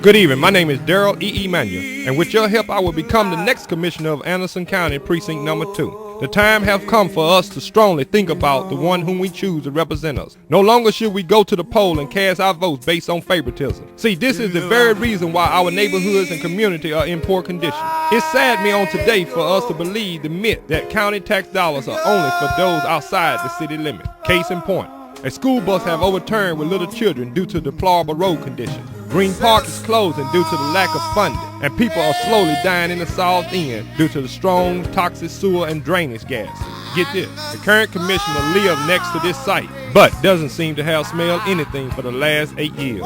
Good evening, my name is Darrell Emanuel, and with your help I will become the next Commissioner of Anderson County Precinct Number 2. The time has come for us to strongly think about the one whom we choose to represent us. No longer should we go to the poll and cast our votes based on favoritism. See, this is the very reason why our neighborhoods and community are in poor condition. It saddened me on today for us to believe the myth that county tax dollars are only for those outside the city limit. Case in point, a school bus have overturned with little children due to deplorable road conditions. Green Park is closing due to the lack of funding, and people are slowly dying in the South End due to the strong toxic sewer and drainage gas. Get this, the current commissioner lives next to this site, but doesn't seem to have smelled anything for the last 8 years.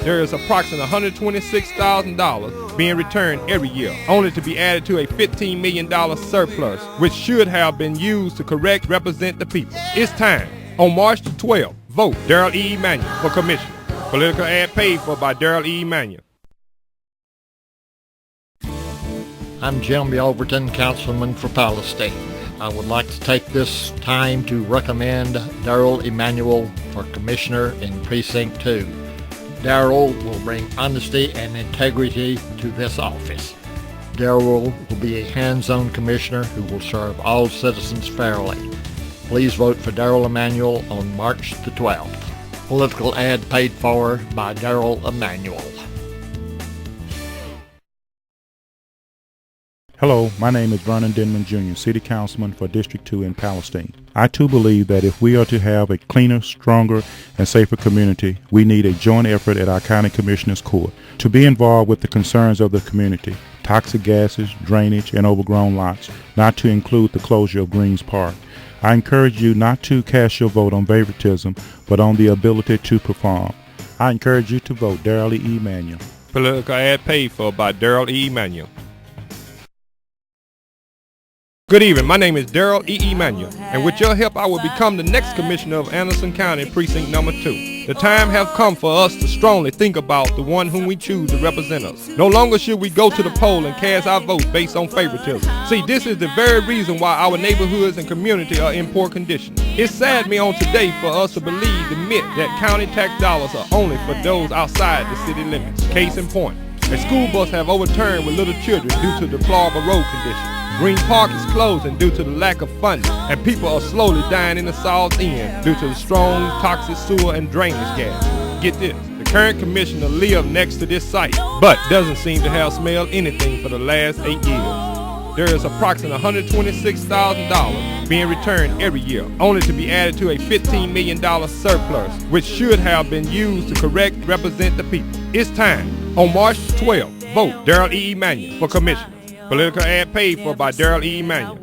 There is approximately $126,000 being returned every year, only to be added to a $15 million surplus, which should have been used to represent the people. It's time. On March the 12th, vote Darrell Emanuel for commissioner. Political ad paid for by Darrell Emanuel. I'm Jim Overton, Councilman for Palestine. I would like to take this time to recommend Darrell Emanuel for Commissioner in Precinct 2. Darrell will bring honesty and integrity to this office. Darrell will be a hands-on commissioner who will serve all citizens fairly. Please vote for Darrell Emanuel on March the 12th. Political ad paid for by Darrell Emanuel. Hello, my name is Vernon Denman Jr., City Councilman for District 2 in Palestine. I too believe that if we are to have a cleaner, stronger, and safer community, we need a joint effort at our County Commissioners Court to be involved with the concerns of the community, toxic gases, drainage, and overgrown lots, not to include the closure of Greens Park. I encourage you not to cast your vote on favoritism, but on the ability to perform. I encourage you to vote Darrell Emanuel. Political ad paid for by Darrell Emanuel. Good evening, my name is Darrell Emanuel, and with your help I will become the next Commissioner of Anderson County Precinct Number 2. The time has come for us to strongly think about the one whom we choose to represent us. No longer should we go to the poll and cast our votes based on favoritism. See, this is the very reason why our neighborhoods and community are in poor condition. It saddened me on today for us to believe the myth that county tax dollars are only for those outside the city limits. Case in point, a school bus have overturned with little children due to deplorable road conditions. Green Park is closing due to the lack of funding, and people are slowly dying in the South End due to the strong toxic sewer and drainage gas. Get this, the current commissioner lives next to this site, but doesn't seem to have smelled anything for the last 8 years. There is approximately $126,000 being returned every year, only to be added to a $15 million surplus, which should have been used to represent the people. It's time. On March 12th, vote Darrell Emanuel for commissioner. Political ad paid for by Darrell Emanuel.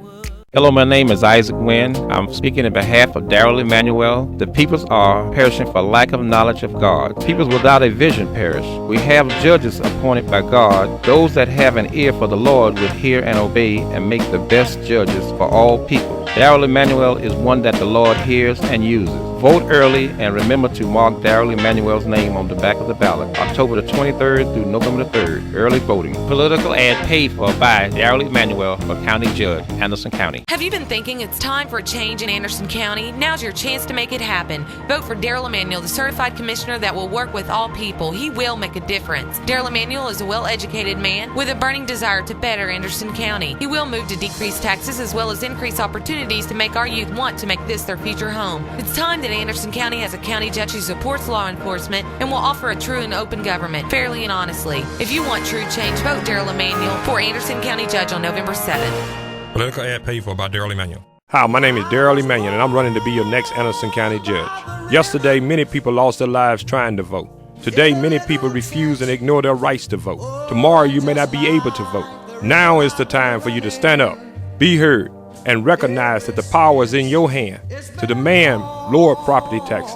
Hello, my name is Isaac Wynn. I'm speaking on behalf of Darrell Emanuel. The peoples are perishing for lack of knowledge of God. Peoples without a vision perish. We have judges appointed by God. Those that have an ear for the Lord will hear and obey and make the best judges for all people. Darrell Emanuel is one that the Lord hears and uses. Vote early and remember to mark Darrell Emanuel's name on the back of the ballot, October the 23rd through November the 3rd. Early voting. Political ad paid for by Darrell Emanuel for County Judge, Anderson County. Have you been thinking it's time for a change in Anderson County? Now's your chance to make it happen. Vote for Darrell Emanuel, the certified commissioner that will work with all people. He will make a difference. Darrell Emanuel is a well-educated man with a burning desire to better Anderson County. He will move to decrease taxes as well as increase opportunities to make our youth want to make this their future home. It's time that Anderson County has a county judge who supports law enforcement and will offer a true and open government, fairly and honestly. If you want true change, vote Darrell Emanuel for Anderson County Judge on November 7th. Political ad paid for by Darrell Emanuel. Hi, my name is Darrell Emanuel, and I'm running to be your next Anderson County Judge. Yesterday, many people lost their lives trying to vote. Today, many people refuse and ignore their rights to vote. Tomorrow, you may not be able to vote. Now is the time for you to stand up, be heard, and recognize that the power is in your hand to demand lower property taxes,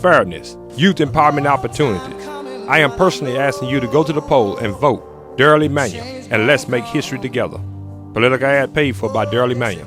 fairness, youth empowerment opportunities. I am personally asking you to go to the poll and vote Darrell Emanuel, and let's make history together. Political ad paid for by Darrell Emanuel.